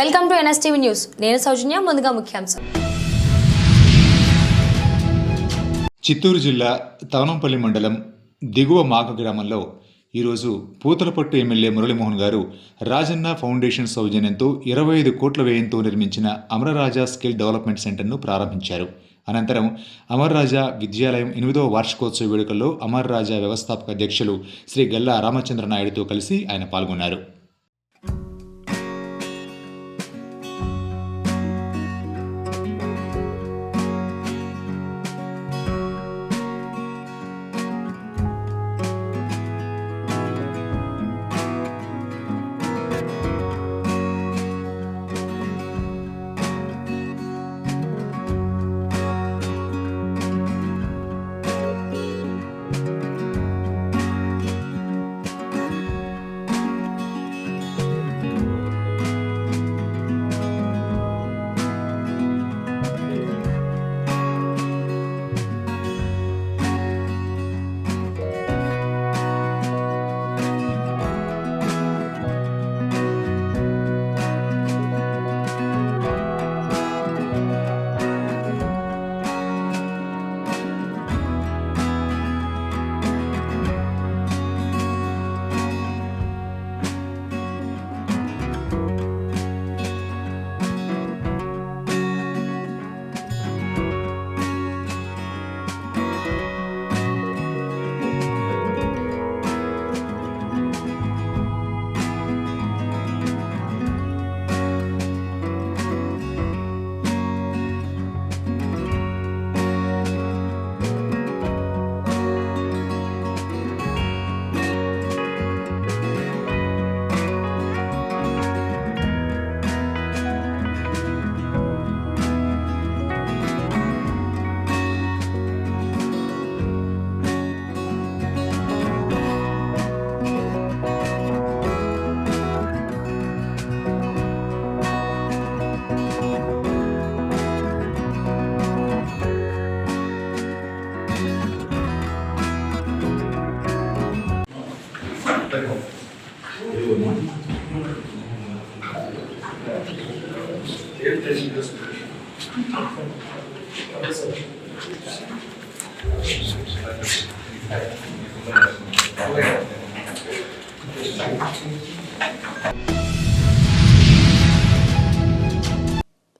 Welcome to NSTV news. నేను సౌజన్య. ముందుగా ముఖ్యాంశం. చిత్తూరు జిల్లా తవనంపల్లి మండలం దిగువ మాగ గ్రామంలో ఈరోజు పూతలపట్టు ఎమ్మెల్యే మురళీమోహన్ గారు రాజన్న ఫౌండేషన్ సౌజన్యంతో 25 కోట్ల వ్యయంతో నిర్మించిన అమరరాజా స్కిల్ డెవలప్మెంట్ సెంటర్ను ప్రారంభించారు. అనంతరం అమర్రాజా విద్యాలయం 8వ వార్షికోత్సవ వేడుకల్లో అమర్రాజా వ్యవస్థాపక అధ్యక్షులు శ్రీ గల్లా రామచంద్ర నాయుడుతో కలిసి ఆయన పాల్గొన్నారు.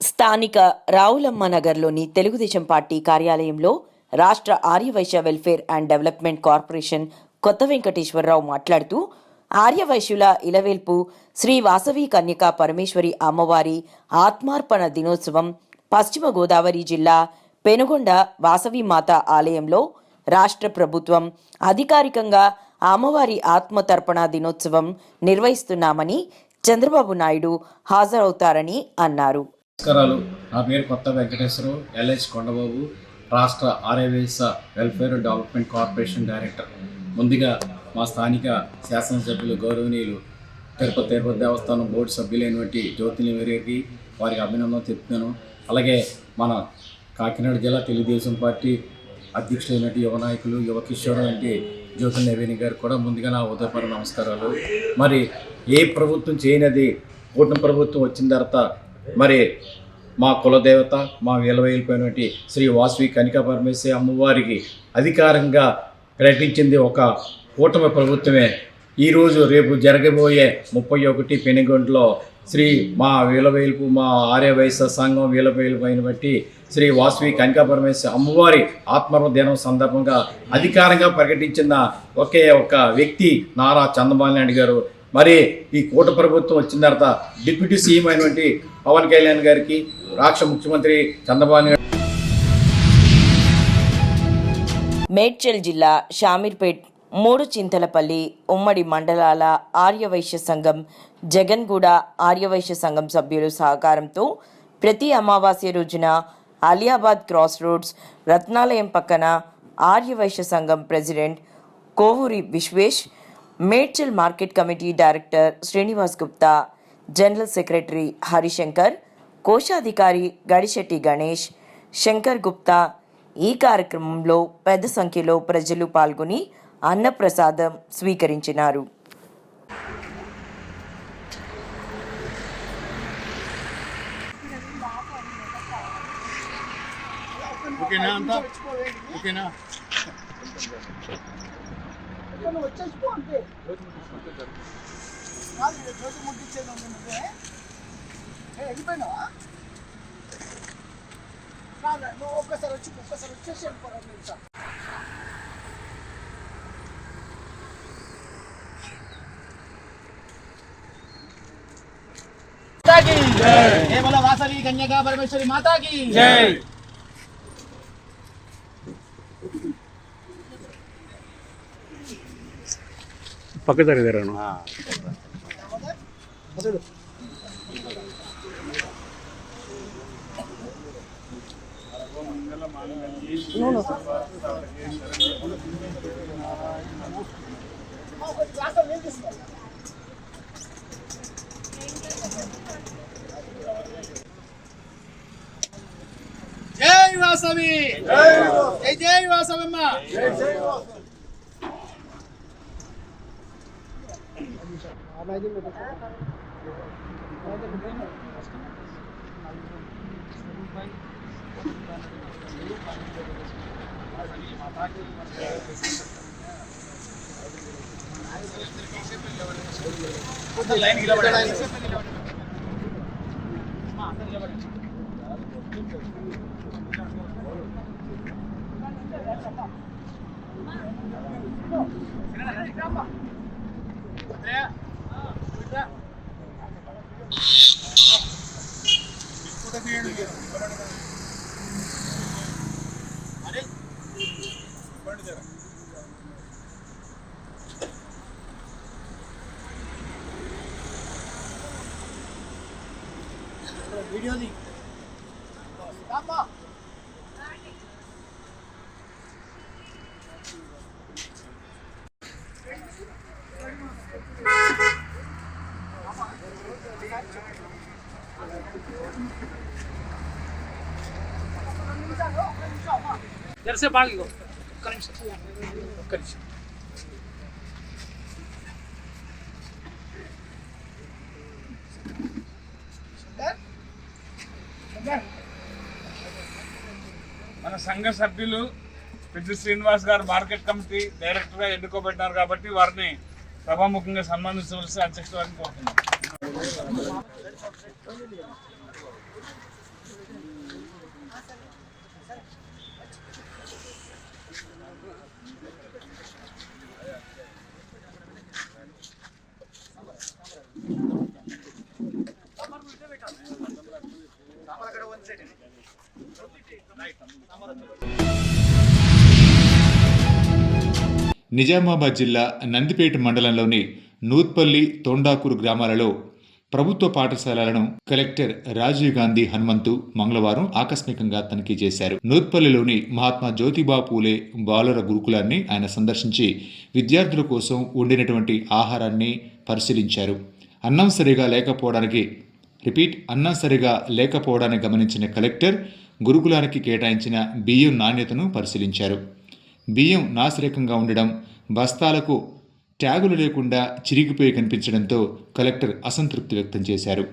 స్థానిక రావులమ్మ నగర్లోని తెలుగుదేశం పార్టీ కార్యాలయంలో రాష్ట్ర Arya Vysya welfare and development corporation Kotha Venkateswara Rao మాట్లాడుతూ ఆర్యవైశ్యుల ఇలవేల్పు శ్రీ వాసవి కన్యకా పరమేశ్వరి అమ్మవారి ఆత్మార్పణ దినోత్సవం పశ్చిమ గోదావరి జిల్లా పెనుగొండ వాసవి మాత ఆలయంలో రాష్ట్ర ప్రభుత్వం అధికారికంగా అమ్మవారి ఆత్మతర్పణ దినోత్సవం నిర్వహిస్తున్నామని చంద్రబాబు నాయుడు హాజరవుతారని అన్నారు. నమస్కారాలు. నా పేరు కొత్త వెంకటేశ్వరరావు, ఎల్హెచ్ కొండబాబు, రాష్ట్ర Arya Vysya welfare development corporation director. ముందుగా మా స్థానిక శాసనసభ్యులు గౌరవనీయులు తిరుపతి దేవస్థానం బోర్డు సభ్యులైనటువంటి జ్యోతిని గారికి వారికి అభినందన చెప్తున్నాను. అలాగే మన కాకినాడ జిల్లా తెలుగుదేశం పార్టీ అధ్యక్షులైనటువంటి యువ నాయకులు యువ కిషోర్ వంటి జ్యోతి నవీని గారు కూడా ముందుగా నా ఉదయపర నమస్కారాలు. మరి ఏ ప్రభుత్వం చేయనది కూటమి ప్రభుత్వం వచ్చిన తర్వాత మరి మా కులదేవత మా విలువైపోయినటువంటి శ్రీ వాసవి కన్యకా పరమేశ్వరి అమ్మవారికి అధికారంగా ప్రకటించింది ఒక కూటమి ప్రభుత్వమే. ఈరోజు రేపు జరగబోయే 31 పెనుగొండలో శ్రీ మా విలువైపు మా ఆర్యవైశ్య సంఘం విలువైపోయిన బట్టి శ్రీ వాసవి కన్యకా పరమేశ్వరి అమ్మవారి ఆత్మర్పణ దినం సందర్భంగా అధికారంగా ప్రకటించిన ఒకే ఒక వ్యక్తి నారా చంద్రబాబు నాయుడు గారు. మరి ఈ కూట ప్రభుత్వం వచ్చిన తర్వాత డిప్యూటీ సీఎం అయినటువంటి పవన్ కళ్యాణ్ గారికి, రాష్ట్ర ముఖ్యమంత్రి చంద్రబాబు నాయుడు. మేడ్చల్ జిల్లా షామీర్పేట్ మూడుచింతలపల్లి ఉమ్మడి మండలాల ఆర్యవైశ్య సంఘం, జగన్గూడ ఆర్యవైశ్య సంఘం సభ్యుల సహకారంతో ప్రతి అమావాస్య రోజున అలియాబాద్ క్రాస్ రోడ్స్ రత్నాలయం పక్కన ఆర్యవైశ్య సంఘం president Kovuri Vishwesh, Medchal market committee director Srinivas Gupta, general secretary Harishankar, కోశాధికారి గడిశెట్టి గణేష్, శంకర్ గుప్తా ఈ కార్యక్రమంలో పెద్ద సంఖ్యలో ప్రజలు పాల్గొని అన్నప్రసాదం స్వీకరించినారు. ఓకేనా అంతా ఓకేనా వచ్చేసిపో అంతే జ్యోతి ముట్టించేది ఉంది నువ్వే వెళ్ళిపోయినావా నువ్వు ఒక్కసారి వచ్చేసి వెళ్ళిపోరా తెలుసా వాసవి కన్యకా పరమేశ్వరి మాతాకి జై. పక్క జరిగాను జై వాసవి జై జై వాసవమ్మ వీడియోది జరసేపు ఆగిగో ఒక్క నిమిషం మన సంఘ సభ్యులు పెద్ద శ్రీనివాస్ గారు మార్కెట్ కమిటీ డైరెక్టర్గా ఎన్నుకోబెట్టినారు కాబట్టి వారిని సభాముఖంగా సన్మానించవలసి అధ్యక్షుడు వారిని కోరుతున్నాం. నిజామాబాద్ జిల్లా నందిపేట మండలంలోని నూత్పల్లి తొండాకూరు గ్రామాలలో ప్రభుత్వ పాఠశాలలను కలెక్టర్ రాజీవ్ గాంధీ హనుమంతు మంగళవారం ఆకస్మికంగా తనిఖీ చేశారు. నూత్పల్లిలోని మహాత్మా జ్యోతిబా పూలే బాలుర గురుకులాన్ని ఆయన సందర్శించి విద్యార్థుల కోసం వండినటువంటి ఆహారాన్ని పరిశీలించారు. అన్నం సరిగా లేకపోవడాన్ని గమనించిన కలెక్టర్ గురుకులానికి కేటాయించిన బియ్యం నాణ్యతను పరిశీలించారు. బియ్యం నాసిరకంగా ఉండడం, బస్తాలకు ట్యాగులు లేకుండా చిరిగిపోయి కనిపించడంతో కలెక్టర్ అసంతృప్తి వ్యక్తం చేశారు.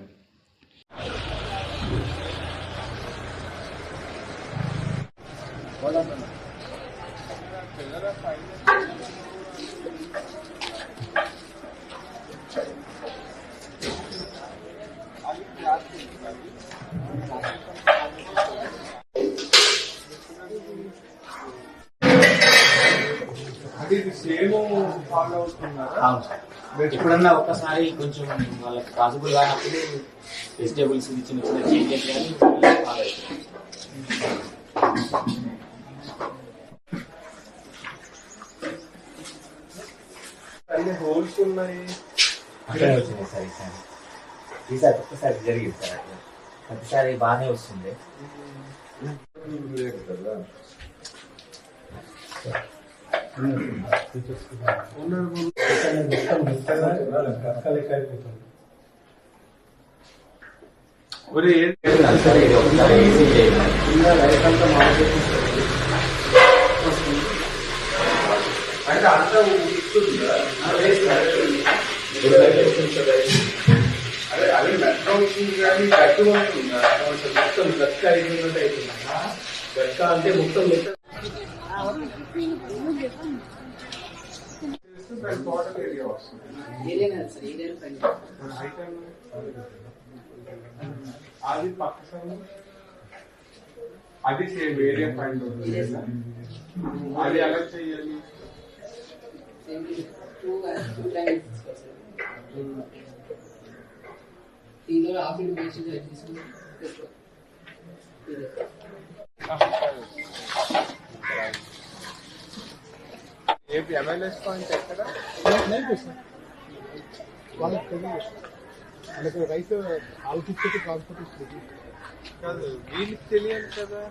ఎప్పుడన్నా ఒక్కసారి కొంచెం వాళ్ళకి పాసిబుల్ కానప్పుడు వెజిటేబుల్స్ చిన్న చిన్న చేంజెస్ కానీ ఫాలో అవుతుంది. హోల్స్ ఉన్నాయి అక్కడే వచ్చినాయి సార్. ఈసారి ఒక్కసారి జరిగింది సార్. అట్లా ప్రతిసారి బాగానే వస్తుంది. అది పక్క సైడ్ అది సేమ్ ఏరియా పాయింట్ అది ఎలా చేయాలి? ఏపీ ఎంఎల్ఎస్ పాయింట్ ఎక్కడ? వాళ్ళకి తెలియదు, వాళ్ళకి రైతు ఆలోచించి ట్రాన్స్పోర్ట్ ఇస్తుంది కాదు, వీళ్ళకి తెలియాలి కదా.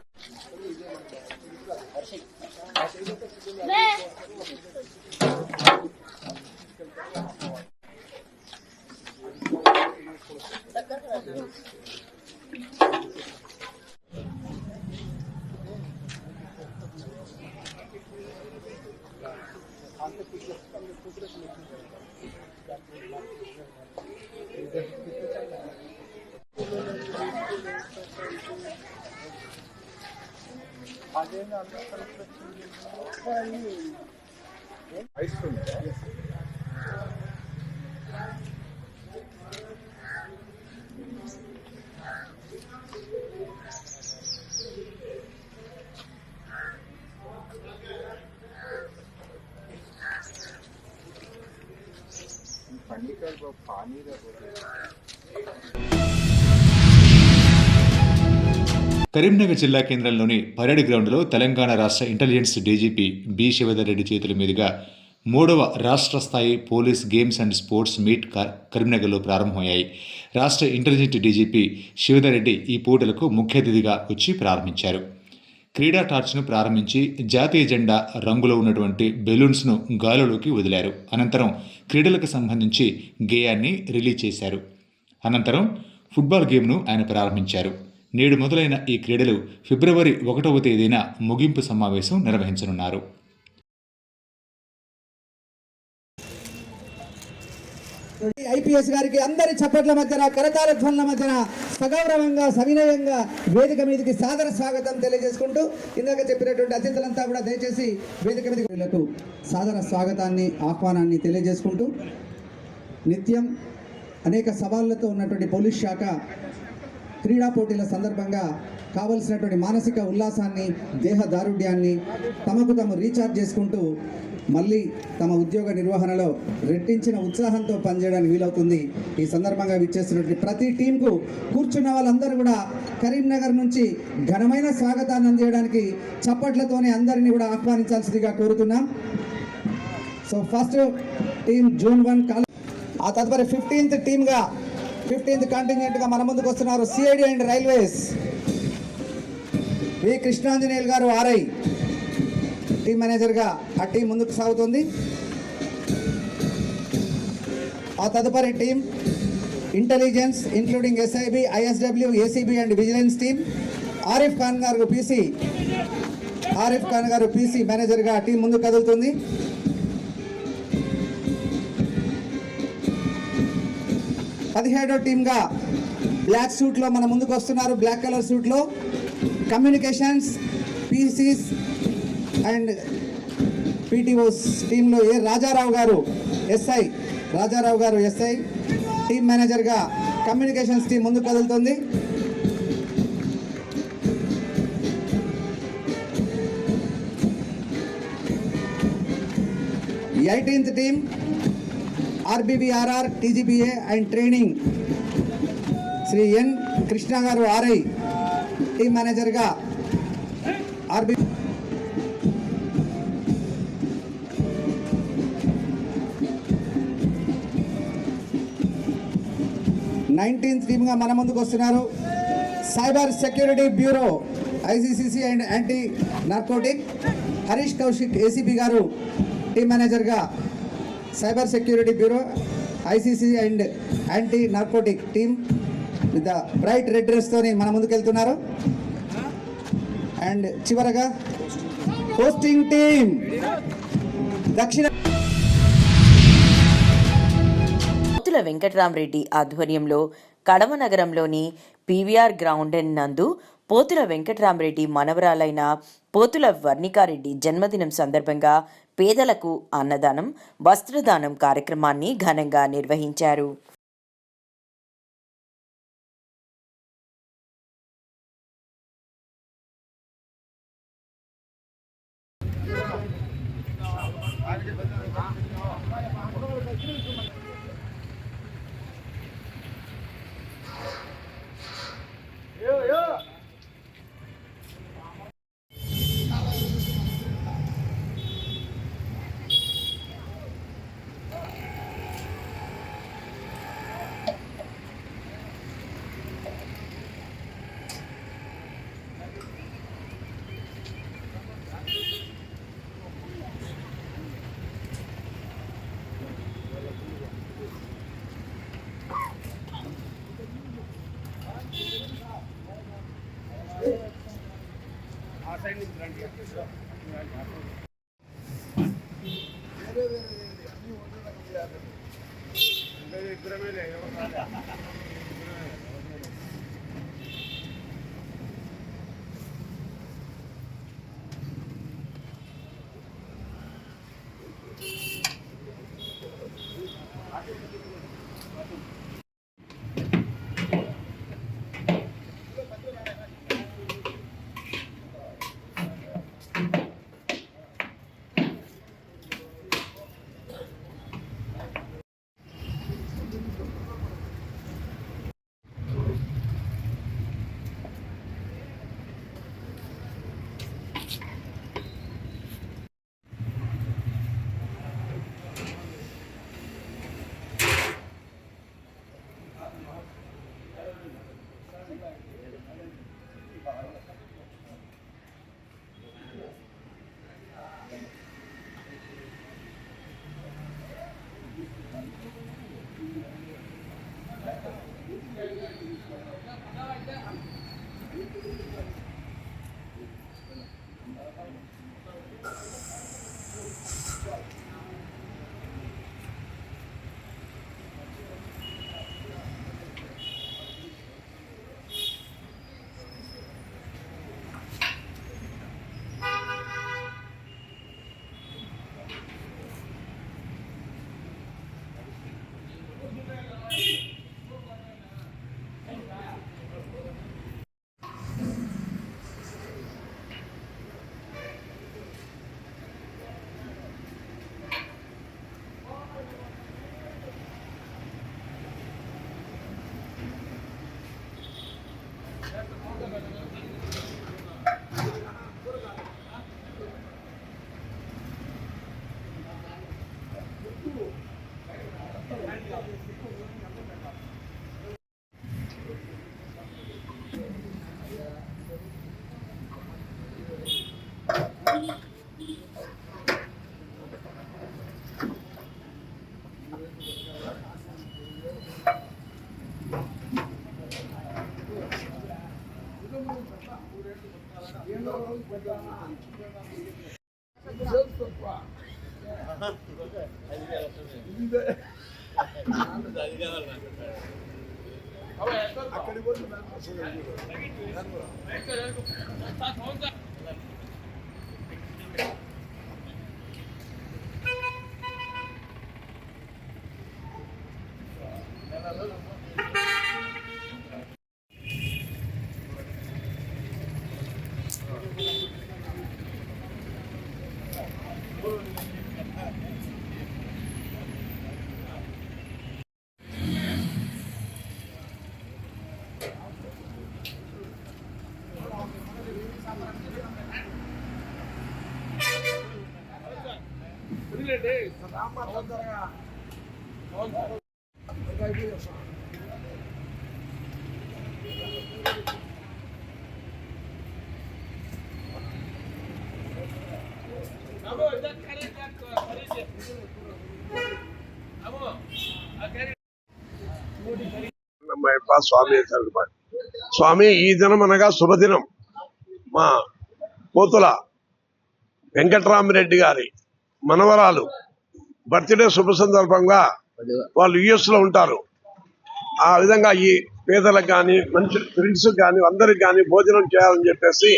కరీంనగర్ జిల్లా కేంద్రంలోని పరేడ్ గ్రౌండ్లో తెలంగాణ రాష్ట్ర intelligence DGP B Shivadhar Reddy చేతుల మీదుగా 3వ రాష్ట్ర స్థాయి police games and sports meet కరీంనగర్లో ప్రారంభమయ్యాయి. రాష్ట్ర ఇంటెలిజెన్స్ డీజీపీ శివధర్ రెడ్డి ఈ పోటీలకు ముఖ్య అతిథిగా వచ్చి ప్రారంభించారు. క్రీడా టార్చ్ను ప్రారంభించి జాతీయ జెండా రంగులో ఉన్నటువంటి బెలూన్స్ను గాలిలోకి వదిలారు. అనంతరం క్రీడలకు సంబంధించి గేయాన్ని రిలీజ్ చేశారు. అనంతరం ఫుట్బాల్ గేమ్ను ఆయన ప్రారంభించారు. నేడు మొదలైన ఈ క్రీడలు ఫిబ్రవరి 1వ తేదీన ముగింపు సమావేశం నిర్వహించనున్నారు. ఐపీఎస్ గారికి అందరి చప్పట్ల మధ్యన, కరతాళ ధ్వనుల మధ్యన సగౌరవంగా సవినయంగా వేదిక మీదకి సాదర స్వాగతం తెలియజేసుకుంటూ, ఇందాక చెప్పినటువంటి అతిథులంతా కూడా దయచేసి వేదిక మీదకి సాదర స్వాగతాన్ని, ఆహ్వానాన్ని తెలియజేసుకుంటూ, నిత్యం అనేక సవాళ్లతో ఉన్నటువంటి పోలీస్ శాఖ క్రీడా పోటీల సందర్భంగా కావలసినటువంటి మానసిక ఉల్లాసాన్ని, దేహ దారుఢ్యాన్ని తమకు తాము రీఛార్జ్ చేసుకుంటూ మళ్ళీ తమ ఉద్యోగ నిర్వహణలో రెట్టించిన ఉత్సాహంతో పనిచేయడానికి వీలవుతుంది. ఈ సందర్భంగా విచ్చేస్తున్నటువంటి ప్రతి టీంకు కూర్చున్న వాళ్ళందరూ కూడా కరీంనగర్ నుంచి ఘనమైన స్వాగతాన్ని అందించడానికి చప్పట్లతోనే అందరినీ కూడా ఆహ్వానించాల్సిందిగా కోరుతున్నాం. సో ఫస్ట్ టీమ్ జూన్ 1, ఆ తదుపరి 15th టీమ్గా 15th కంటింజెంట్గా మన ముందుకు వస్తున్నారు సిఐడి అండ్ రైల్వేస్ వి కృష్ణాంజనేయులు గారు, ఆర్ఐ టీమ్ మేనేజర్గా ఆ టీం ముందుకు సాగుతుంది. ఆ తదుపరి team intelligence including SIB, ISW, ACB and vigilance team Arif Khan గారు పీసీ మేనేజర్గా ఆ టీం ముందుకు కదులుతుంది. పదిహేడో టీమ్గా బ్లాక్ సూట్లో మన ముందుకు వస్తున్నారు. బ్లాక్ కలర్ సూట్లో కమ్యూనికేషన్స్, పీసీస్ అండ్ పీటీఓస్ టీంలో రాజారావు గారు ఎస్ఐ టీం మేనేజర్గా కమ్యూనికేషన్స్ టీం ముందుకు కదులుతుంది. ఈ 18th team RBBRR TGBA and training Shri N Krishna గారు, ఆర్ఐ టీం మేనేజర్గా ఆర్బీ. 19th టీమ్గా మన ముందుకు వస్తున్నారు cyber security bureau ICCC and anti narcotic Harish Kaushik ACB గారు టీం మేనేజర్గా cyber security bureau ICC and anti narcotic team with bright red డ్రెస్తోని మన ముందుకు వెళ్తున్నారు. అండ్ చివరగా హోస్టింగ్ టీమ్ దక్షిణ వెంకట్రామరెడ్డి ఆధ్వర్యంలో కడమ నగరంలోని పీవీఆర్ గ్రౌండ్ నందు పోతుల వెంకట్రామరెడ్డి మనవరాలైన పోతుల వర్ణికారెడ్డి జన్మదినం సందర్భంగా పేదలకు అన్నదానం, వస్త్రదానం కార్యక్రమాన్ని ఘనంగా నిర్వహించారు. స్వామి ఈ దినం అనగా శుభదినం. మా పోతుల వెంకట్రామరెడ్డి గారి మనవరాలు బర్త్డే శుభ సందర్భంగా వాళ్ళు యుఎస్ లో ఉంటారు. ఆ విధంగా ఈ పేదలకు కానీ మంచి ఫ్రెండ్స్ కానీ అందరికి కానీ భోజనం చేయాలని చెప్పేసి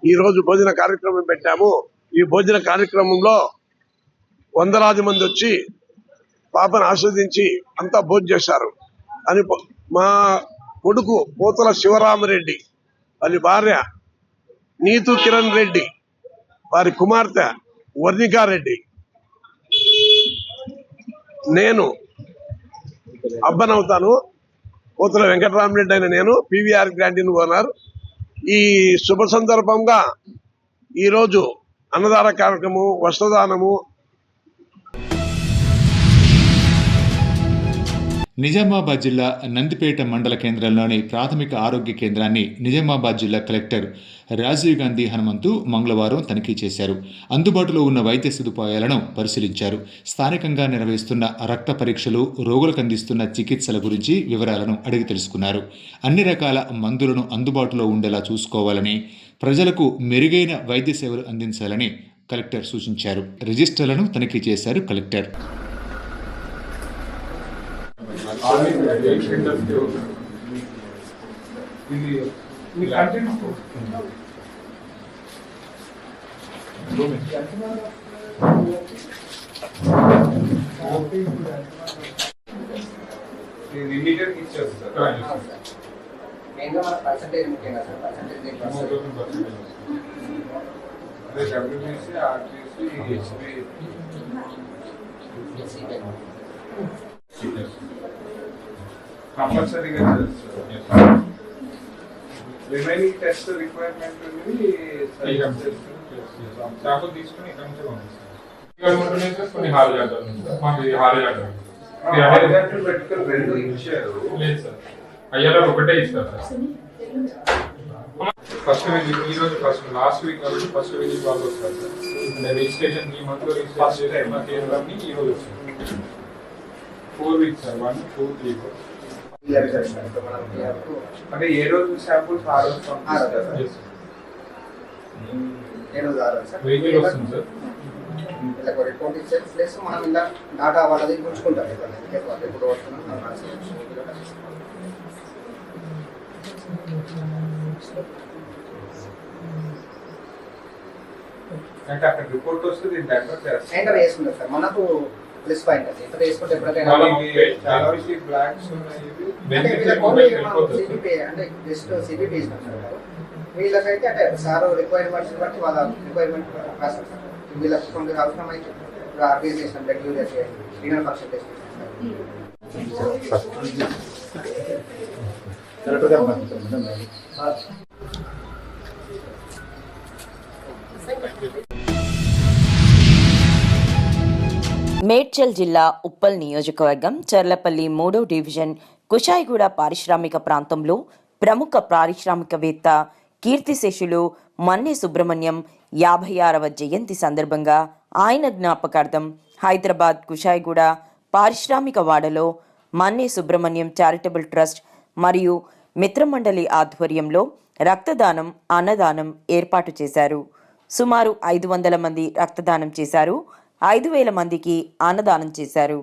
ఈ రోజు భోజన కార్యక్రమం పెట్టాము. ఈ భోజన కార్యక్రమంలో వందలాది మంది వచ్చి పాపను ఆస్వాదించి అంతా భోజనం చేశారు అని మా కొడుకు పోతుల శివరామరెడ్డి, వారి భార్య నీతు కిరణ్ రెడ్డి, వారి కుమార్తె వర్ణికారెడ్డి, నేను అబ్బనవుతాను. పోతుల వెంకటరామరెడ్డి అయిన నేను పీవీఆర్ క్యాంటీన్ ఓనర్. ఈ శుభ సందర్భంగా ఈరోజు అన్నదాన కార్యక్రమము, వస్త్రదానము. నిజామాబాద్ జిల్లా నందిపేట మండల కేంద్రంలోని ప్రాథమిక ఆరోగ్య కేంద్రాన్ని నిజామాబాద్ జిల్లా కలెక్టర్ రాజీవ్ గాంధీ హనుమంతు మంగళవారం తనిఖీ చేశారు. అందుబాటులో ఉన్న వైద్య సదుపాయాలను పరిశీలించారు. స్థానికంగా నిర్వహిస్తున్న రక్త పరీక్షలు, రోగులకు అందిస్తున్న చికిత్సల గురించి వివరాలను అడిగి తెలుసుకున్నారు. అన్ని రకాల మందులను అందుబాటులో ఉండేలా చూసుకోవాలని, ప్రజలకు మెరుగైన వైద్య సేవలు అందించాలని కలెక్టర్ సూచించారు. రిజిస్టర్లను తనిఖీ చేశారు కలెక్టర్. కంపల్సరీగా రిమైనింగ్ టెస్ట్ రిక్వైర్మెంట్ తీసుకుని ఇక్కడ నుంచి పంపిస్తాం. కొన్ని మెడికల్ రెండు ఇచ్చారు. లేదు సార్, అయ్యాలో ఒకటే ఇస్తారు సార్. ఫస్ట్ విజిట్ ఈ రోజు, లాస్ట్ వీక్ కాబట్టి ఫస్ట్ విజిట్ వాళ్ళు వస్తారు సార్. రిజిస్ట్రేషన్ ఈ మంత్ లో రిజిస్ట్రేషన్ కేంద్రాన్ని ఈ రోజు వచ్చింది. 4 weeks సార్, 1, 2, 3, 4. అంటే ఏ రోజు శాంపుల్స్ ఆ రోజు వెహికల్ వస్తుంది సార్. రిపోర్ట్ ఇచ్చే ప్లేస్ మనం ఇలా డాటా వాళ్ళది ఉంచుకుంటాం. ఎప్పుడు వస్తున్నాం అంటే అక్కడ రిపోర్ట్ వస్తే దీన్ని ఎంటర్ చేసుకుంటాం సార్. మనకు ప్లస్ పాయింట్ అది ఎంటర్ చేసుకుంటే ఎప్పుడైనా బ్లాక్స్ అంటే జస్ట్ సిబిపి ఇస్తాం సార్. వీళ్ళకైతే అంటే సార్ రిక్వైర్మెంట్స్ బట్టి వాళ్ళ రిక్వైర్మెంట్ రాస్తారు సార్. వీళ్ళకి కొంత అవసరం అయితే ఇప్పుడు ఆర్గనైజ్ చేసిన బ్లడ్ యూరియా చేయాలి, రీనల్ ఫంక్షన్ టెస్ట్ మేడ్చల్ జిల్లా ఉప్పల్ నియోజకవర్గం చర్లపల్లి 3వ డివిజన్ కుషాయిగూడ పారిశ్రామిక ప్రాంతంలో ప్రముఖ పారిశ్రామికవేత్త కీర్తిశేషులు మన్నే సుబ్రహ్మణ్యం 56వ జయంతి సందర్భంగా ఆయన జ్ఞాపకార్థం హైదరాబాద్ కుషాయిగూడ పారిశ్రామిక వాడలో మన్నే సుబ్రహ్మణ్యం చారిటబుల్ ట్రస్ట్ మరియు మిత్రమండలి ఆధ్వర్యంలో రక్తదానం, అన్నదానం ఏర్పాటు చేశారు. సుమారు 500 మంది రక్తదానం చేశారు. 5,000 మందికి అన్నదానం చేశారు.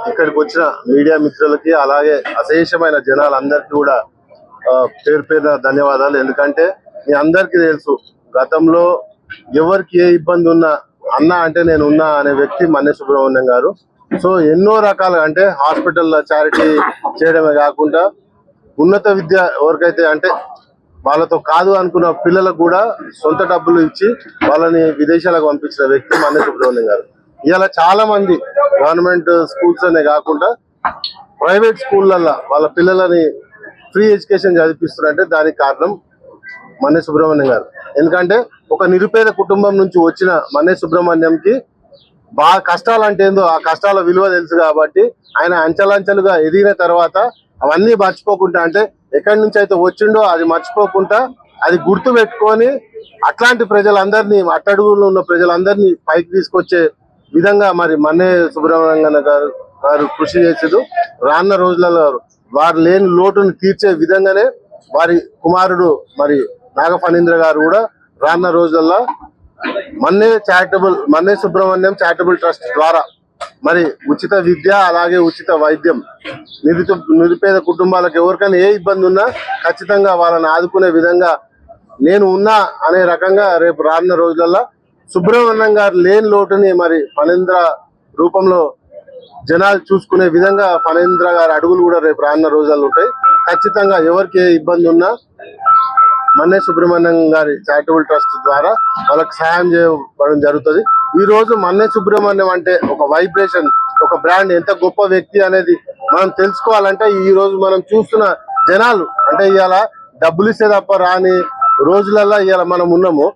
ఇక్కడికి వచ్చిన మీడియా మిత్రులకి అలాగే అశేషమైన జనాలందరికీ కూడా పేరు పేరున ధన్యవాదాలు. ఎందుకంటే మీ అందరికీ తెలుసు, గతంలో ఎవరికి ఏ ఇబ్బంది ఉన్నా అన్న అంటే నేను ఉన్నా అనే వ్యక్తి మన్నే సుబ్రహ్మణ్యం గారు. సో ఎన్నో రకాలుగా అంటే హాస్పిటల్లో చారిటీ చేయడమే కాకుండా ఉన్నత విద్య ఎవరికైతే అంటే వాళ్ళతో కాదు అనుకున్న పిల్లలకు కూడా సొంత డబ్బులు ఇచ్చి వాళ్ళని విదేశాలకు పంపించిన వ్యక్తి మన్నే సుబ్రహ్మణ్యం గారు. ఇవాళ చాలా మంది గవర్నమెంట్ స్కూల్స్ అనే కాకుండా ప్రైవేట్ స్కూళ్ళల్లో వాళ్ళ పిల్లలని ఫ్రీ ఎడ్యుకేషన్ చదివిస్తున్నారంటే దానికి కారణం మన్నే సుబ్రహ్మణ్యం గారు. ఎందుకంటే ఒక నిరుపేద కుటుంబం నుంచి వచ్చిన మన్నే సుబ్రహ్మణ్యంకి బాగా కష్టాలు అంటే ఏందో ఆ కష్టాల విలువ తెలుసు కాబట్టి ఆయన అంచెలంచెలుగా ఎదిగిన తర్వాత అవన్నీ మర్చిపోకుండా అంటే ఎక్కడి నుంచి అయితే వచ్చిండో అది మర్చిపోకుండా అది గుర్తు పెట్టుకొని అట్లాంటి ప్రజలందరినీ అట్టడుగులో ఉన్న ప్రజలందరినీ పైకి తీసుకొచ్చే విధంగా మరి మన్నే సుబ్రహ్మణ్యం గారు కృషి చేసేది. రానున్న రోజులలో వారు లేని లోటును తీర్చే విధంగానే వారి కుమారుడు మరి నాగ ఫణీంద్ర గారు కూడా రానున్న రోజుల్లో మన్నే సుబ్రహ్మణ్యం చారిటబుల్ ట్రస్ట్ ద్వారా మరి ఉచిత విద్య అలాగే ఉచిత వైద్యం నిరుపేద కుటుంబాలకు ఎవరికైనా ఏ ఇబ్బంది ఉన్నా ఖచ్చితంగా వాళ్ళని ఆదుకునే విధంగా నేను ఉన్నా అనే రకంగా రేపు రానున్న రోజులలో సుబ్రహ్మణ్యం గారు లేని లోటుని మరి ఫణీంద్ర రూపంలో జనాలు చూసుకునే విధంగా ఫణీంద్ర గారి అడుగులు కూడా రేపు రానున్న రోజుల్లో ఉంటాయి. ఖచ్చితంగా ఎవరికి ఏ ఇబ్బంది ఉన్నా మన్నే సుబ్రహ్మణ్యం గారి చారిటబుల్ ట్రస్ట్ ద్వారా వాళ్ళకి సహాయం చేయడం జరుగుతుంది. ఈ రోజు మన్నే సుబ్రహ్మణ్యం అంటే ఒక వైబ్రేషన్, ఒక బ్రాండ్, ఎంత గొప్ప వ్యక్తి అనేది మనం తెలుసుకోవాలంటే ఈ రోజు మనం చూస్తున్న జనాలు అంటే ఇవాళ డబ్బులు ఇస్తే తప్ప రాని రోజులలో ఇవాళ మనం ఉన్నాము.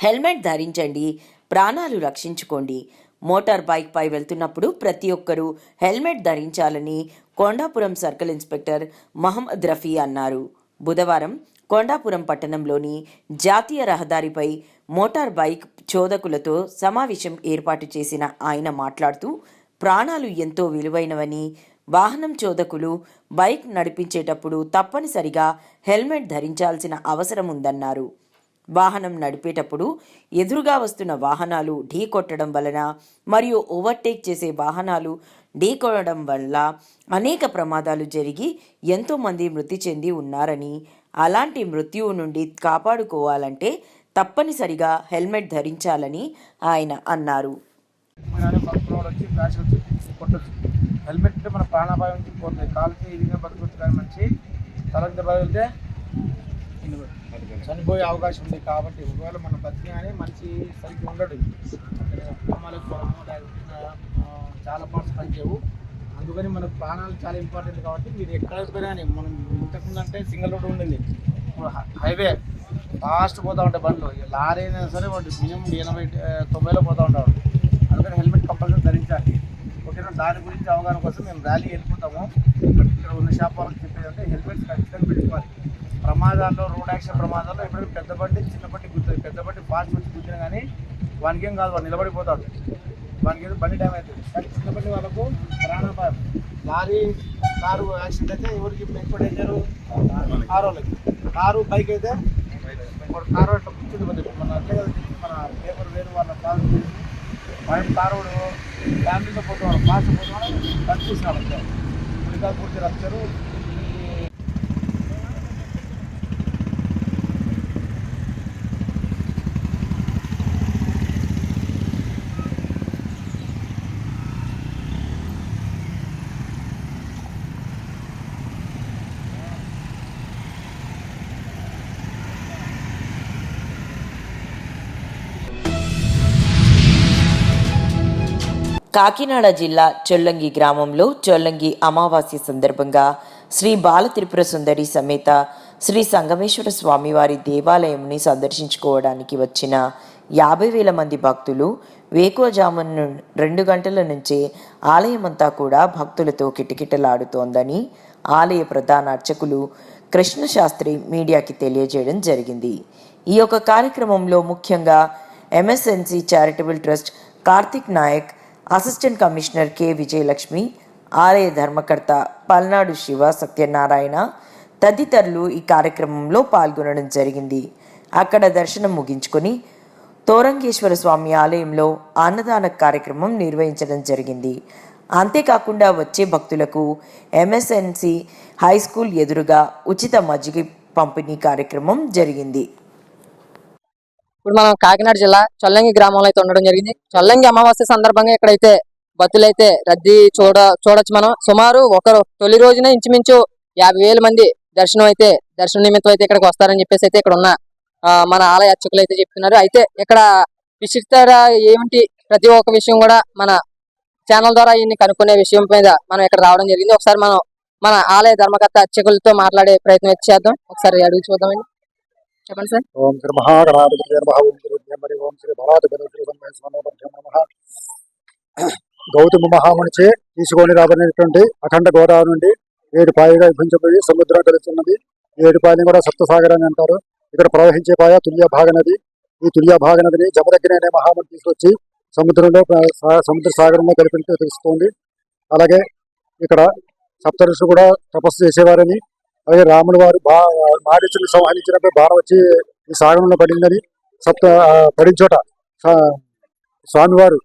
హెల్మెట్ ధరించండి, ప్రాణాలు రక్షించుకోండి. మోటార్ బైక్ పై వెళ్తున్నప్పుడు ప్రతి ఒక్కరూ హెల్మెట్ ధరించాలని కొండాపురం సర్కిల్ ఇన్స్పెక్టర్ మహమ్మద్ రఫీ అన్నారు. బుధవారం కొండాపురం పట్టణంలోని జాతీయ రహదారిపై మోటార్ బైక్ చోదకులతో సమావేశం ఏర్పాటు చేసిన ఆయన మాట్లాడుతూ ప్రాణాలు ఎంతో విలువైనవని, వాహనం చోదకులు బైక్ నడిపించేటప్పుడు తప్పనిసరిగా హెల్మెట్ ధరించాల్సిన అవసరం ఉందన్నారు. వాహనం నడిపేటప్పుడు ఎదురుగా వస్తున్న వాహనాలు ఢీ కొట్టడం వలన మరియు ఓవర్టేక్ చేసే వాహనాలు ఢీ కొట్టడం వల్ల అనేక ప్రమాదాలు జరిగి ఎంతోమంది మృతి చెంది ఉన్నారని, అలాంటి మృత్యువు నుండి కాపాడుకోవాలంటే తప్పనిసరిగా హెల్మెట్ ధరించాలని ఆయన అన్నారు. హెల్మెట్ అంటే మన ప్రాణాపాయం పోతుంది. కాలుకి ఇదిగా బతుకొచ్చు కానీ మంచి తలకు దెబ్బ వెళ్తే చనిపోయే అవకాశం ఉంది. కాబట్టి ఒకవేళ మన బతికి కానీ మంచి సరిగ్గా ఉండడు. చాలా పార్ట్స్ పనిచేయవు. అందుకని మన ప్రాణాలు చాలా ఇంపార్టెంట్. కాబట్టి మీరు ఎక్కడికి పోయినా కానీ మనం ఇంతకుముందు అంటే సింగిల్ రోడ్ ఉండింది, హైవే ఫాస్ట్ పోతూ ఉంటాయి బండ్లు. లారీ అయినా సరే వాడు మినిమం 80-90లో పోతూ ఉంటాడు. అందుకని హెల్మెట్ కంపల్సరీ ధరించాలి. ఓకేనా? దాని గురించి అవగాహన కోసం మేము ర్యాలీ వెళ్ళిపోతాము. ఇక్కడ ఉన్న షాప్ వాళ్ళకి చెప్పేది అంటే హెల్మెట్స్ ఖచ్చితంగా పెట్టుకోవాలి. ప్రమాదాల్లో, రోడ్ యాక్సిడెంట్ ప్రమాదాల్లో ఎప్పుడైనా పెద్ద బండి చిన్న బండి గుర్తుంది. పెద్ద బండి ఫాస్ట్ వచ్చి గుర్తినా కానీ వానికి ఏం కాదు, వాడు నిలబడిపోతాడు, వానికి ఏదో బండి డ్యామేజ్ అవుతుంది. కానీ చిన్న బండి వాళ్ళకు ప్రాణాపాయం. లారీ, కారు యాక్సిడెంట్ అయితే ఎవరికి ఎక్కువ డేంజరు? కారులకి. కారు, బైక్ అయితే కారు అట్లా కూర్చుంటుంది. మన అట్లే కదా మన పేపర్ వేరు వాళ్ళ కారు వాడి కారు ఫ్యామిలీతో పోతున్నాడు, ఫాస్ట్ పోతున్నాడు, కనిపిస్తున్నాడు. అంతే ఇప్పుడు పూర్తి రప్చరు. కాకినాడ జిల్లా చొల్లంగి గ్రామంలో చొల్లంగి అమావాస్య సందర్భంగా శ్రీ బాలత్రిపుర సుందరి సమేత శ్రీ సంగమేశ్వర స్వామివారి దేవాలయంని సందర్శించుకోవడానికి వచ్చిన 50,000 మంది భక్తులు వేకువజామున 2 గంటల నుంచే ఆలయమంతా కూడా భక్తులతో కిటకిటలాడుతోందని ఆలయ ప్రధాన అర్చకులు కృష్ణశాస్త్రి మీడియాకి తెలియజేయడం జరిగింది. ఈ యొక్క కార్యక్రమంలో ముఖ్యంగా MSNC charitable trust Kartik Nayak, assistant commissioner K Vijayalakshmi, ఆలయ ధర్మకర్త పల్నాడు శివ సత్యనారాయణ తదితరులు ఈ కార్యక్రమంలో పాల్గొనడం జరిగింది. అక్కడ దర్శనం ముగించుకొని తోరంగేశ్వర స్వామి ఆలయంలో అన్నదాన కార్యక్రమం నిర్వహించడం జరిగింది. అంతేకాకుండా వచ్చే భక్తులకు MSNC హై స్కూల్ ఎదురుగా ఉచిత మజ్జిగ పంపిణీ కార్యక్రమం జరిగింది. ఇప్పుడు మనం కాకినాడ జిల్లా చొల్లంగి గ్రామంలో అయితే ఉండడం జరిగింది. చొల్లంగి అమావాస్య సందర్భంగా ఇక్కడైతే భక్తులైతే రద్దీ చూడొచ్చు. మనం సుమారు తొలి రోజున ఇంచుమించు 50,000 మంది దర్శన నిమిత్తం అయితే ఇక్కడికి వస్తారని చెప్పేసి అయితే ఇక్కడ ఉన్న మన ఆలయ అర్చకులు అయితే చెప్తున్నారు. అయితే ఇక్కడ విశిష్టత ఏమిటి, ప్రతి ఒక్క విషయం కూడా మన ఛానల్ ద్వారా ఇన్ని కనుక్కునే విషయం మీద మనం ఇక్కడ రావడం జరిగింది. ఒకసారి మనం మన ఆలయ ధర్మకర్త అర్చకులతో మాట్లాడే ప్రయత్నం చేద్దాం. ఒకసారి అడిగి చూద్దామండి. చెప్పండి సార్. ఓం శ్రీ మహాగణాధిపతి నమః. ఓం శ్రీ బ్రహ్మరి ఓం శ్రీ భరాధిపతి నమః. గౌతమ మహామునిచే తీసుకొని రాబడినటువంటి అఖండ గోదావరి నుండి 7 పాయగా విభజించబడి సముద్రం కలుస్తున్నది. 7 పాయని కూడా సప్తసాగర్ అని అంటారు. ఇక్కడ ప్రవహించే పాయ తుల్యభాగ నది. ఈ తుల్యభాగ నదిని జమదగ్ని అనే మహాముని తీసుకొచ్చి సముద్ర సాగరంలో కలిపి తెలుస్తుంది. అలాగే ఇక్కడ సప్త ఋషులు కూడా తపస్సు చేసేవారని, అలాగే రాములు వారు మారీచుని సంహరించినప్పుడు బాణం వచ్చి ఈ సాగరంలో పడిందని, పడిన చోట స్వామివారు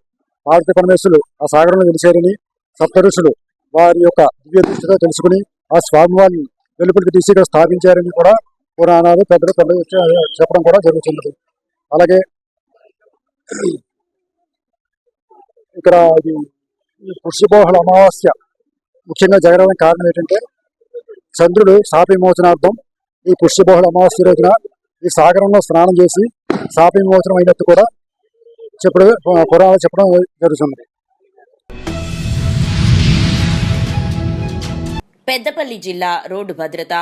పార్వతీ పరమేశ్వరులు ఆ సాగరంలో వెలిసారని సప్త ఋషులు వారి యొక్క దివ్య దృష్టితో తెలుసుకుని ఆ స్వామివారిని వెలుపలికి తీసి ఇక్కడ స్థాపించారని కూడా పురాణాలు పెద్దలు చెప్పడం కూడా జరుగుతున్నది. అలాగే ఇక్కడ పుష్యబోహళ అమావాస్య ముఖ్యంగా జరగడానికి కారణం ఏంటంటే, చంద్రుడు శాప విమోచనార్థం ఈ పుష్యబోహళ అమావాస్య రోజున ఈ సాగరంలో స్నానం చేసి శాప విమోచనం అయినట్టు కూడా పురాణాలు చెప్పడం జరుగుతుంది. పెద్దపల్లి జిల్లా రోడ్డు భద్రత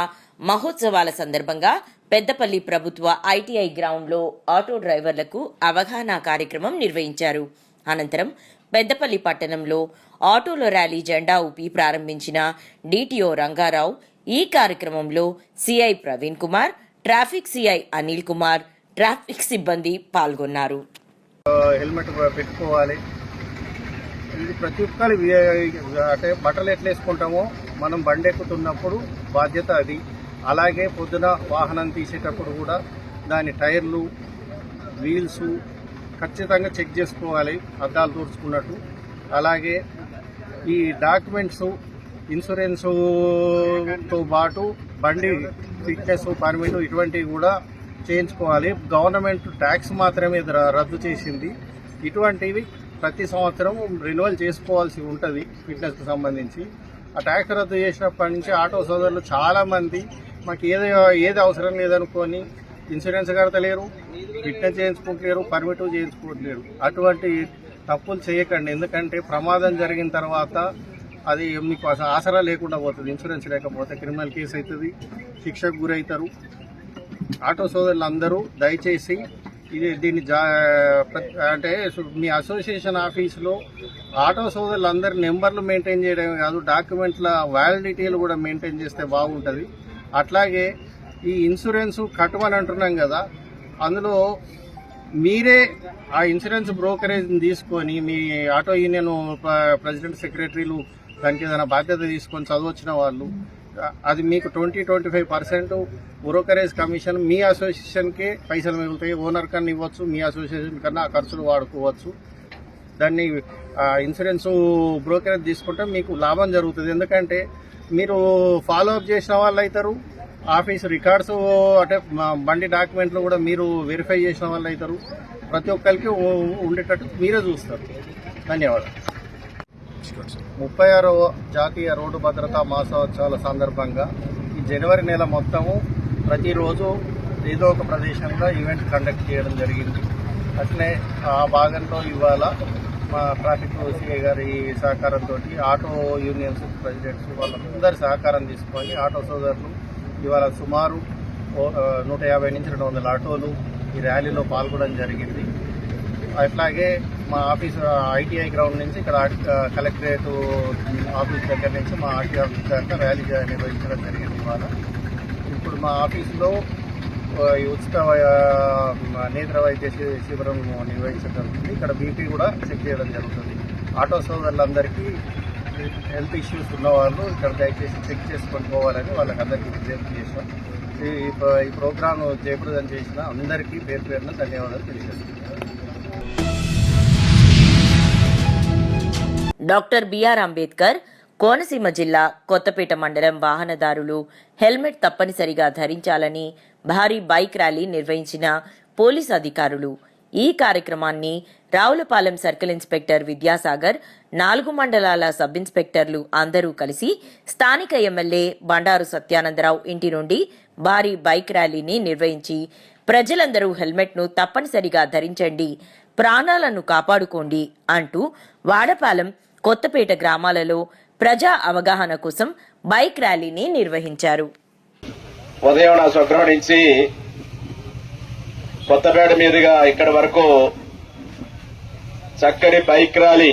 మహోత్సవాల సందర్భంగా పెద్దపల్లి ప్రభుత్వ ITI గ్రౌండ్లో ఆటో డ్రైవర్లకు అవగాహన కార్యక్రమం నిర్వహించారు. అనంతరం పెద్దపల్లి పట్టణంలో ఆటోల ర్యాలీ జెండా ఊపి ప్రారంభించిన DTO రంగారావు ఈ కార్యక్రమంలో CI Praveen Kumar, traffic CI Anil Kumar, traffic సిబ్బంది పాల్గొన్నారు. హెల్మెట్ పెట్టుకోవాలి. ఇది ప్రతి ఒక్కరి అంటే బట్టలు ఎట్లా వేసుకుంటామో మనం బండి ఎక్కుతున్నప్పుడు బాధ్యత అది. అలాగే పొద్దున వాహనం తీసేటప్పుడు కూడా దాని టైర్లు, వీల్స్ ఖచ్చితంగా చెక్ చేసుకోవాలి అద్దాలు తూర్చుకున్నట్టు. అలాగే ఈ డాక్యుమెంట్స్, ఇన్సూరెన్సుతో పాటు బండి ఫిట్నెస్, పర్మిట్ ఇటువంటివి కూడా చేయించుకోవాలి. గవర్నమెంట్ ట్యాక్స్ మాత్రమే రద్దు చేసింది. ఇటువంటివి ప్రతి సంవత్సరం రెన్యువల్ చేసుకోవాల్సి ఉంటుంది ఫిట్నెస్కి సంబంధించి. ఆ ట్యాక్స్ రద్దు చేసినప్పటి నుంచి ఆటో సోదరులు చాలామంది మాకు ఏది అవసరం లేదనుకొని ఇన్సూరెన్స్ కడతలేరు, ఫిట్నెస్ చేయించుకుంటలేరు, పర్మిట్ చేయించుకోవట్లేరు. అటువంటి తప్పులు చేయకండి. ఎందుకంటే ప్రమాదం జరిగిన తర్వాత అది మీకు ఆసరా లేకుండా పోతుంది. ఇన్సూరెన్స్ లేకపోతే క్రిమినల్ కేసు అవుతుంది, శిక్షకు గురవుతారు. ఆటో సోదరులు అందరూ దయచేసి దీన్ని అంటే మీ అసోసియేషన్ ఆఫీసులో ఆటో సోదరులు అందరి నెంబర్లు మెయింటైన్ చేయడమే కాదు, డాక్యుమెంట్ల వ్యాలిడిటీలు కూడా మెయింటైన్ చేస్తే బాగుంటుంది. అట్లాగే ఈ ఇన్సూరెన్స్ కట్టమని అంటున్నాం కదా, అందులో మీరే ఆ ఇన్సూరెన్స్ బ్రోకరేజ్ని తీసుకొని మీ ఆటో యూనియన్ ప్రెసిడెంట్, సెక్రటరీలు దానికి ఏదైనా బాధ్యత తీసుకొని చదవచ్చిన వాళ్ళు, అది మీకు 20-25% బ్రోకరేజ్ కమిషన్ మీ అసోసియేషన్కే పైసలు మిగులుతాయి. ఓనర్ కన్నా ఇవ్వచ్చు, మీ అసోసియేషన్ కన్నా ఆ ఖర్చులు వాడుకోవచ్చు. దాన్ని ఇన్సూరెన్స్ బ్రోకరేజ్ తీసుకుంటే మీకు లాభం జరుగుతుంది. ఎందుకంటే మీరు ఫాలో అప్ చేసిన వాళ్ళు అవుతారు, ఆఫీస్ రికార్డ్స్ అంటే బండి డాక్యుమెంట్లు కూడా మీరు వెరిఫై చేసిన వాళ్ళు అవుతారు. ప్రతి ఒక్కరికి ఉండేటట్టు మీరే చూస్తారు. ధన్యవాదాలు. 36వ జాతీయ రోడ్డు భద్రతా మాసోత్సవాల సందర్భంగా ఈ జనవరి నెల మొత్తము ప్రతిరోజు ఏదో ఒక ప్రదేశంలో ఈవెంట్ కండక్ట్ చేయడం జరిగింది. అట్లే ఆ భాగంలో ఇవాళ మా ట్రాఫిక్ CI గారి సహకారంతో ఆటో యూనియన్స్ ప్రెసిడెంట్స్ వాళ్ళందరి సహకారం తీసుకొని ఆటో సోదరులు ఇవాళ సుమారు 150 నుంచి 200 ఆటోలు ఈ ర్యాలీలో పాల్గొనడం జరిగింది. అట్లాగే మా ఆఫీస్ ITI గ్రౌండ్ నుంచి ఇక్కడ కలెక్టరేట్ ఆఫీస్ దగ్గర నుంచి మా RTO ఆఫీస్ దాకా ర్యాలీ నిర్వహించడం జరిగింది. ఇవాళ ఇప్పుడు మా ఆఫీసులో ఈ ఉచిత నేత్ర వైద్య శిబిరం నిర్వహించడం జరుగుతుంది. ఇక్కడ BP కూడా చెక్ చేయడం జరుగుతుంది. ఆటో సోదరులందరికీ హెల్త్ ఇష్యూస్ ఉన్నవాళ్ళు ఇక్కడ దయచేసి చెక్ చేసుకొని పోవాలని వాళ్ళకి అందరికీ విజ్ఞప్తి చేస్తాం. ఈ ప్రోగ్రాం జయప్రదం చేసిన అందరికీ పేరు పేరున ధన్యవాదాలు తెలియజేస్తున్నాను. డాక్టర్ బిఆర్ అంబేద్కర్ కోనసీమ జిల్లా కొత్తపేట మండలం వాహనదారులు హెల్మెట్ తప్పనిసరిగా ధరించాలని భారీ బైక్ ర్యాలీ నిర్వహించిన పోలీస్ అధికారులు. ఈ కార్యక్రమాన్ని రావులపాలెం సర్కిల్ ఇన్స్పెక్టర్ విద్యాసాగర్, 4 మండలాల సబ్ ఇన్స్పెక్టర్లు అందరూ కలిసి స్థానిక ఎమ్మెల్యే బండారు సత్యానందరావు ఇంటి నుండి భారీ బైక్ ర్యాలీని నిర్వహించి ప్రజలందరూ హెల్మెట్ను తప్పనిసరిగా ధరించండి, ప్రాణాలను కాపాడుకోండి అంటూ వాడపాలెం, కొత్తపేట గ్రామాలలో ప్రజా అవగాహన కోసం బైక్ ర్యాలీని నిర్వహించారు. ఉదయం నా స్వగృహం నుంచి కొత్తపేట మీదుగా ఇక్కడి వరకు చక్కటి బైక్ ర్యాలీ,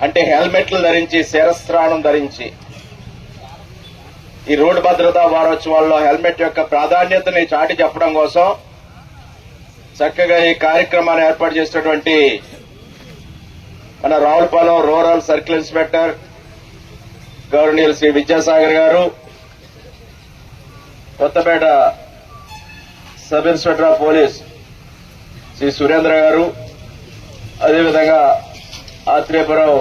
అంటే హెల్మెట్లు ధరించి, శిరస్త్రాణం ధరించి ఈ రోడ్డు భద్రతా వారోత్సవాల్లో హెల్మెట్ యొక్క ప్రాధాన్యతని చాటి చెప్పడం కోసం చక్కగా ఈ కార్యక్రమాన్ని ఏర్పాటు చేసినటువంటి మన రావులపాలెం రూరల్ సర్కిల్ ఇన్స్పెక్టర్ గౌరవనీయులు శ్రీ విద్యాసాగర్ గారు, Kothapeta sub inspector of police Shri Surendra గారు, అదేవిధంగా Atreyapuram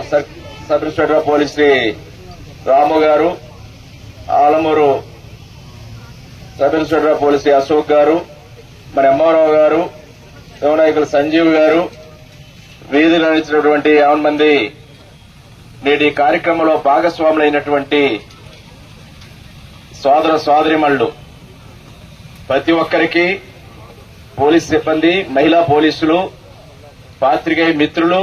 sub inspector of police Shri Ramu గారు, Alamuru sub inspector of police Shri Ashok గారు, మన ఎంఆర్ఓ గారు, యువనాయకులు సంజీవ్ గారు, వీధులు నడిచినటువంటి 50 మంది నేటి కార్యక్రమంలో భాగస్వాములైనటువంటి సోదర సోదరిమణులు ప్రతి ఒక్కరికి, పోలీస్ సిబ్బంది, మహిళా పోలీసులు, పాత్రికేయ మిత్రులు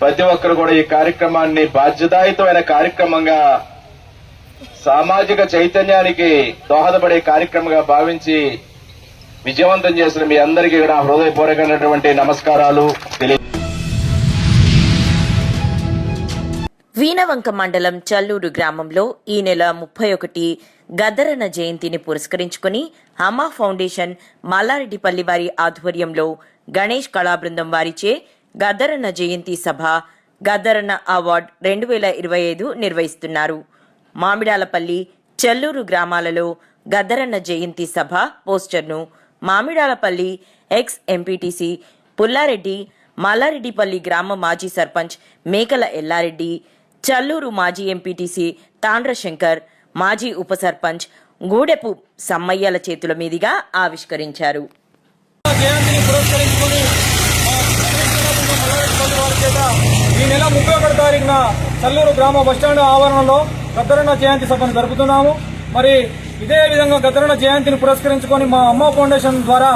ప్రతి ఒక్కరు కూడా ఈ కార్యక్రమాన్ని బాధ్యతాయుతమైన కార్యక్రమంగా, సామాజిక చైతన్యానికి దోహదపడే కార్యక్రమంగా భావించి విజయవంతం చేసిన మీ అందరికీ కూడా హృదయపూర్వకమైనటువంటి నమస్కారాలు తెలియ. వీణవంక మండలం చల్లూరు గ్రామంలో ఈ నెల 31 గద్దరన్న జయంతిని పురస్కరించుకుని అమ్మా ఫౌండేషన్ మల్లారెడ్డిపల్లి వారి ఆధ్వర్యంలో గణేష్ కళాబృందం వారిచే గద్దరన్న జయంతి సభ, గద్దరన్న అవార్డు 2025 నిర్వహిస్తున్నారు. మామిడాలపల్లి, చల్లూరు గ్రామాలలో గద్దరన్న జయంతి సభ పోస్టర్ను మామిడాలపల్లి ఎక్స్ ఎంపీటీసీ పుల్లారెడ్డి, మల్లారెడ్డిపల్లి గ్రామ మాజీ సర్పంచ్ మేకల ఎల్లారెడ్డి, చల్లూరు మాజీ ఎంపీటీసీ తాండ్ర శంకర్, మాజీ ఉప సర్పంచ్ గూడెపు సమ్మయ్యల చేతుల మీదుగా ఆవిష్కరించారు. ఈ నెల 31 తారీఖున చల్లూరు గ్రామ బస్టాండ్ ఆవరణలో గద్దరన్న జయంతి సభను జరుపుతున్నాము. మరి ఇదే విధంగా గద్దరన్న జయంతిని పురస్కరించుకొని మా అమ్మ ఫౌండేషన్ ద్వారా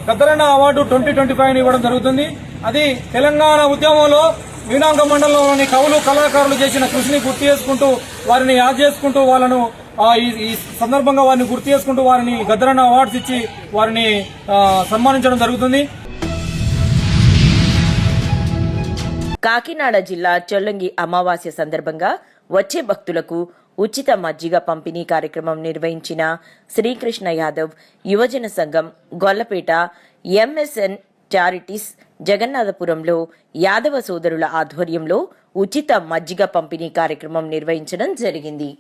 గద్దరన్న అవార్డు 2025 ఇవ్వడం జరుగుతుంది. అది తెలంగాణ ఉద్యమంలో వీణాంక మండలంలోని కవులు, కళాకారులు చేసిన కృషిని గుర్తు చేసుకుంటూ, వారిని యాద్ చేసుకుంటూ, వాళ్ళను ఈ సందర్భంగా వారిని గుర్తు చేసుకుంటూ వారిని గద్దరన్న అవార్డ్స్ ఇచ్చి వారిని సన్మానించడం జరుగుతుంది. కాకినాడ జిల్లా చొల్లంగి అమావాస్య సందర్భంగా వచ్చే భక్తులకు ఉచిత మజ్జిగ పంపిణీ కార్యక్రమం నిర్వహించిన శ్రీకృష్ణ యాదవ్ యువజన సంఘం గొల్లపేట ఎంఎస్ఎన్ చారిటీస్ జగన్నాథపురంలో యాదవ సోదరుల ఆధ్వర్యంలో ఉచిత మజ్జిగ పంపిణీ కార్యక్రమం నిర్వహించడం జరిగింది.